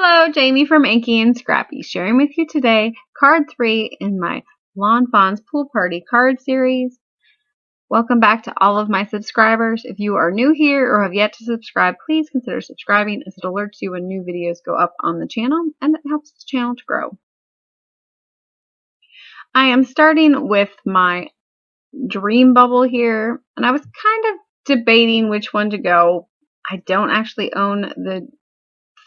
Hello, Jamie from Inky and Scrappy, sharing with you today card 3 in my Lawn Fawn's Pool Party card series. Welcome back to all of my subscribers. If you are new here or have yet to subscribe, please consider subscribing as it alerts you when new videos go up on the channel and it helps the channel to grow. I am starting with my dream bubble here, and I was kind of debating which one to go. I don't actually own the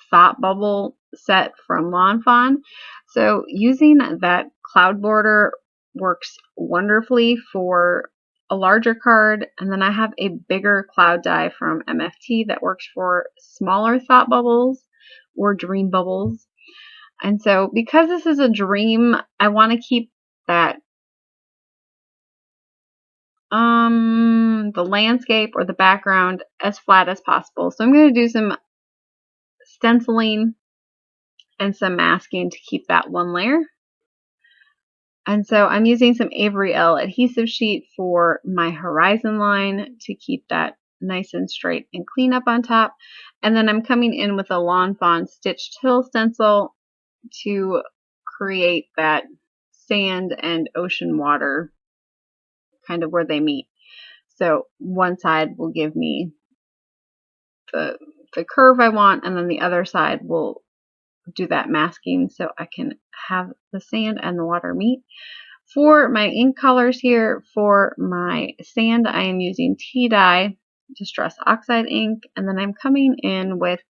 thought bubble set from Lawn Fawn, so using that cloud border works wonderfully for a larger card, and then I have a bigger cloud die from MFT that works for smaller thought bubbles or dream bubbles. And so because this is a dream, I want to keep that the landscape or the background as flat as possible. So I'm going to do some stenciling and some masking to keep that one layer. And so I'm using some Avery L adhesive sheet for my horizon line to keep that nice and straight and clean up on top. And then I'm coming in with a Lawn Fawn stitched hill stencil to create that sand and ocean water kind of where they meet. So one side will give me the curve I want, and then the other side will do that masking so I can have the sand and the water meet. For my ink colors here, for my sand, I am using tea dye Distress Oxide ink, and then I'm coming in with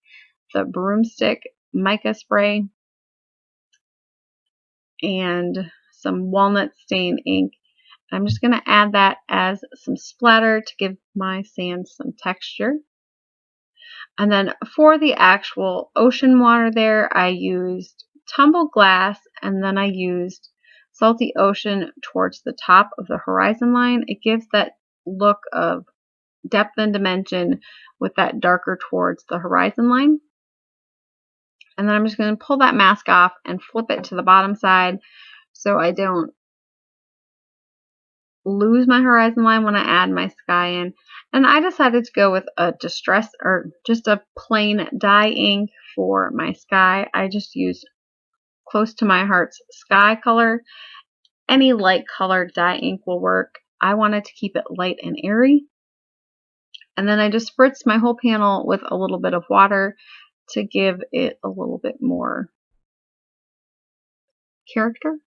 the broomstick mica spray and some walnut stain ink. I'm just going to add that as some splatter to give my sand some texture. And then for the actual ocean water there, I used tumbled glass, and then I used salty ocean towards the top of the horizon line. It gives that look of depth and dimension with that darker towards the horizon line. And then I'm just going to pull that mask off and flip it to the bottom side so I don't lose my horizon line when I add my sky in. And I decided to go with a distress or just a plain dye ink for my sky. I just used Close to My Heart's sky color. Any light colored dye ink will work. I wanted to keep it light and airy. And then I just spritzed my whole panel with a little bit of water to give it a little bit more character.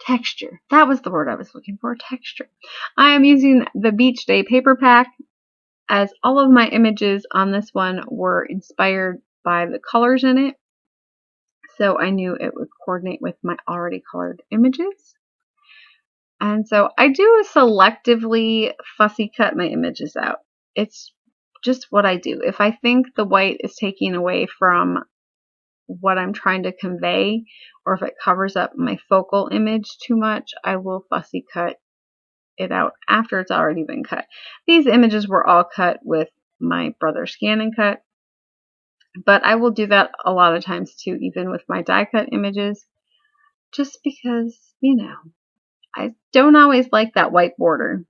Texture. That was the word I was looking for, texture. I am using the Beach Day paper pack, as all of my images on this one were inspired by the colors in it. So I knew it would coordinate with my already colored images. And so I do selectively fussy cut my images out. It's just what I do. If I think the white is taking away from what I'm trying to convey, or if it covers up my focal image too much, I will fussy cut it out after it's already been cut. These images were all cut with my brother Scan and Cut, but I will do that a lot of times too, even with my die cut images, just because, you know, I don't always like that white border,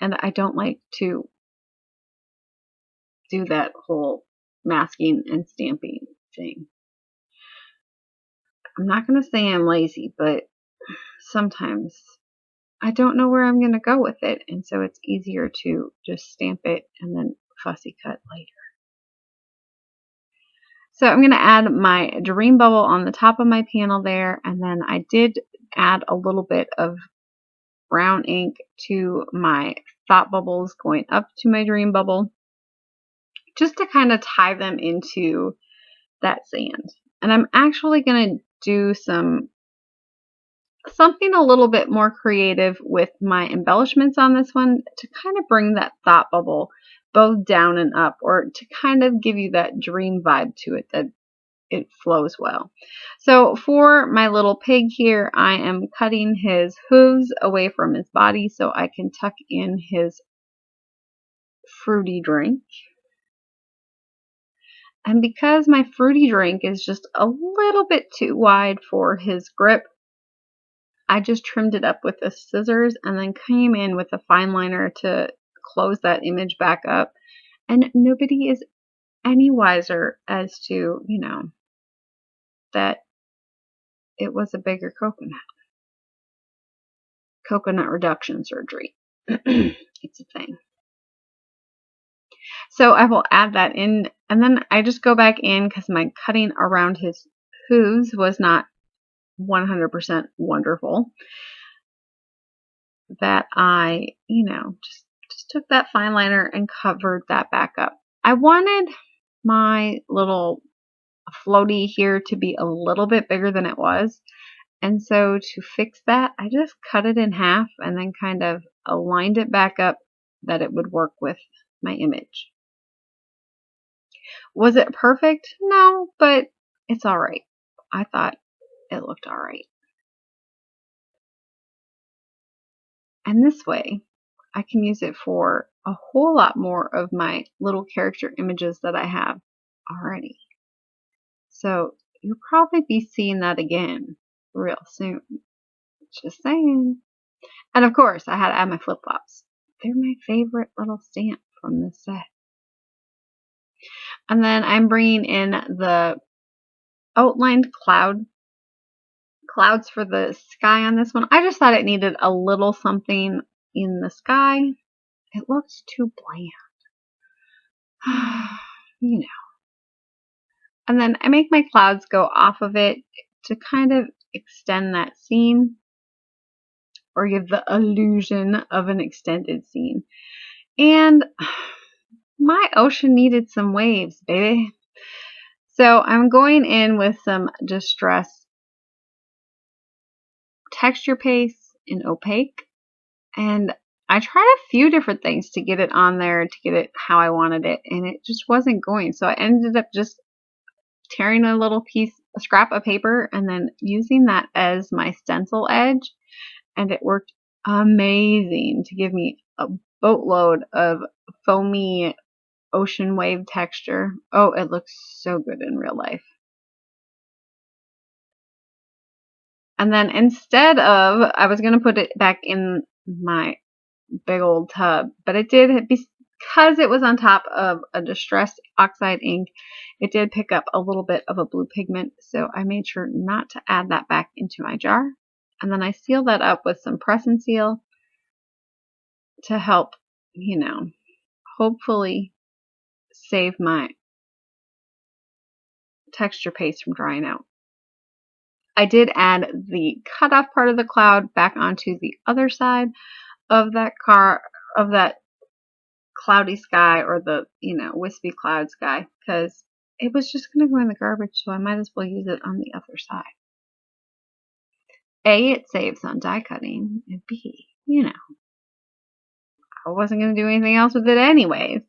and I don't like to do that whole masking and stamping thing. I'm not going to say I'm lazy, but sometimes I don't know where I'm going to go with it, and so it's easier to just stamp it and then fussy cut later. So I'm going to add my dream bubble on the top of my panel there, and then I did add a little bit of brown ink to my thought bubbles going up to my dream bubble, just to kind of tie them into that sand. And I'm actually going to do something a little bit more creative with my embellishments on this one to kind of bring that thought bubble both down and up, or to kind of give you that dream vibe to it, that it flows well. So for my little pig here, I am cutting his hooves away from his body so I can tuck in his fruity drink. And because my fruity drink is just a little bit too wide for his grip, I just trimmed it up with the scissors and then came in with a fine liner to close that image back up. And nobody is any wiser as to, you know, that it was a bigger coconut reduction surgery. It's a thing. So I will add that in, and then I just go back in because my cutting around his hooves was not 100% wonderful. That I, you know, just took that fine liner and covered that back up. I wanted my little floaty here to be a little bit bigger than it was. And so to fix that, I just cut it in half and then kind of aligned it back up that it would work with my image. Was it perfect? No, but it's all right. I thought it looked all right. And this way, I can use it for a whole lot more of my little character images that I have already. So you'll probably be seeing that again real soon. Just saying. And of course, I had to add my flip-flops. They're my favorite little stamp from this set. And then I'm bringing in the outlined clouds for the sky on this one. I just thought it needed a little something in the sky. It looks too bland. You know. And then I make my clouds go off of it to kind of extend that scene or give the illusion of an extended scene. And my ocean needed some waves, baby. So I'm going in with some Distress texture paste in opaque, and I tried a few different things to get it on there, to get it how I wanted it, and it just wasn't going. So I ended up just tearing a little scrap of paper and then using that as my stencil edge, and it worked amazing to give me a boatload of foamy ocean wave texture. Oh, it looks so good in real life. And then instead of, I was going to put it back in my big old tub, but it did, because it was on top of a distressed oxide ink, it did pick up a little bit of a blue pigment, so I made sure not to add that back into my jar. And then I sealed that up with some press and seal to help, you know, hopefully save my texture paste from drying out. I did add the cutoff part of the cloud back onto the other side of that cloudy sky, or the, you know, wispy cloud sky, because it was just going to go in the garbage, so I might as well use it on the other side. A, it saves on die cutting, and B, you know, I wasn't going to do anything else with it anyways.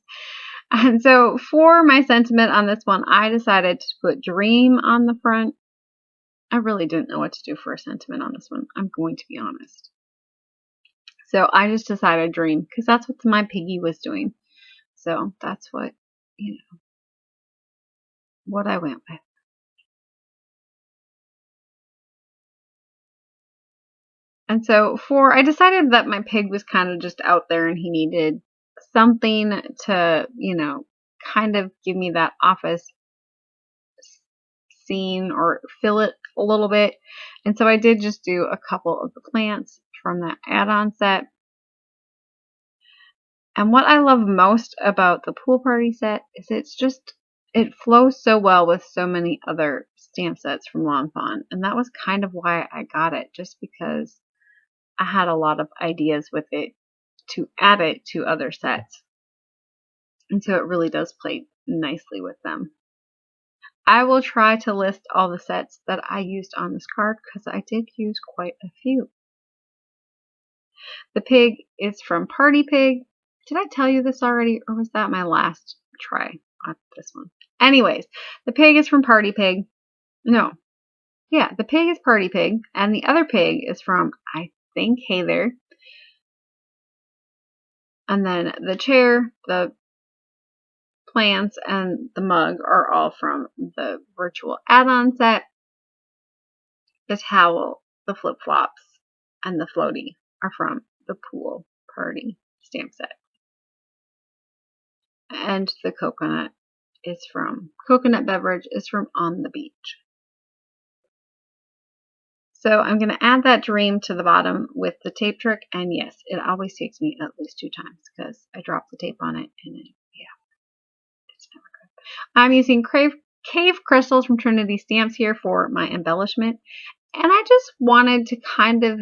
And so for my sentiment on this one, I decided to put Dream on the front. I really didn't know what to do for a sentiment on this one, I'm going to be honest. So I just decided Dream, because that's what my piggy was doing. So that's what, you know, what I went with. And so I decided that my pig was kind of just out there and he needed something to, you know, kind of give me that office scene or fill it a little bit. And so I did just do a couple of the plants from that add-on set. And what I love most about the pool party set is it flows so well with so many other stamp sets from Lawn Fawn. And that was kind of why I got it, just because I had a lot of ideas with it to add it to other sets. And so it really does play nicely with them. I will try to list all the sets that I used on this card, because I did use quite a few. The pig is from Party Pig. Did I tell you this already, or was that my last try on this one? Anyways, the pig is from Party Pig. No. Yeah, the pig is Party Pig, and the other pig is from, I think, Hey There. And then the chair, the plants, and the mug are all from the virtual add-on set. The towel, the flip-flops, and the floaty are from the pool party stamp set. And the coconut is from Coconut Beverage is from On the Beach. So I'm going to add that dream to the bottom with the tape trick. And yes, it always takes me at least 2 times because I dropped the tape on it and it's never good. I'm using Cave Crystals from Trinity Stamps here for my embellishment. And I just wanted to kind of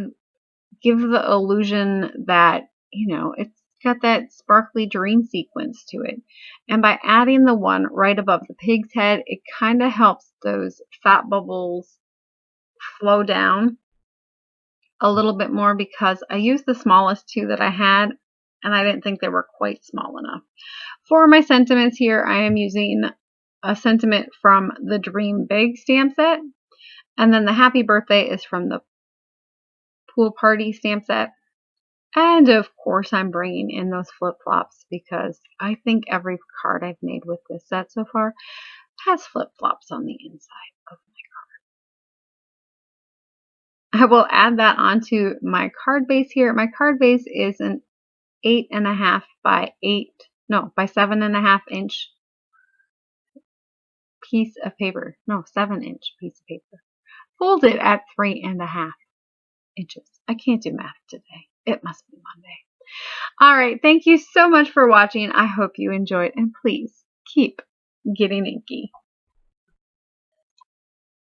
give the illusion that, it's got that sparkly dream sequence to it. And by adding the one right above the pig's head, it kind of helps those fat bubbles flow down a little bit more because I used the smallest 2 that I had and I didn't think they were quite small enough. For my sentiments here, I am using a sentiment from the Dream Big stamp set, and then the Happy Birthday is from the Pool Party stamp set. And of course I'm bringing in those flip-flops because I think every card I've made with this set so far has flip-flops on the inside of my card. I will add that onto my card base here. My card base is an 8.5 by 7.5 inch piece of paper. No, 7-inch piece of paper. Folded at 3.5 inches. I can't do math today. It must be Monday. All right. Thank you so much for watching. I hope you enjoyed, and please keep getting inky.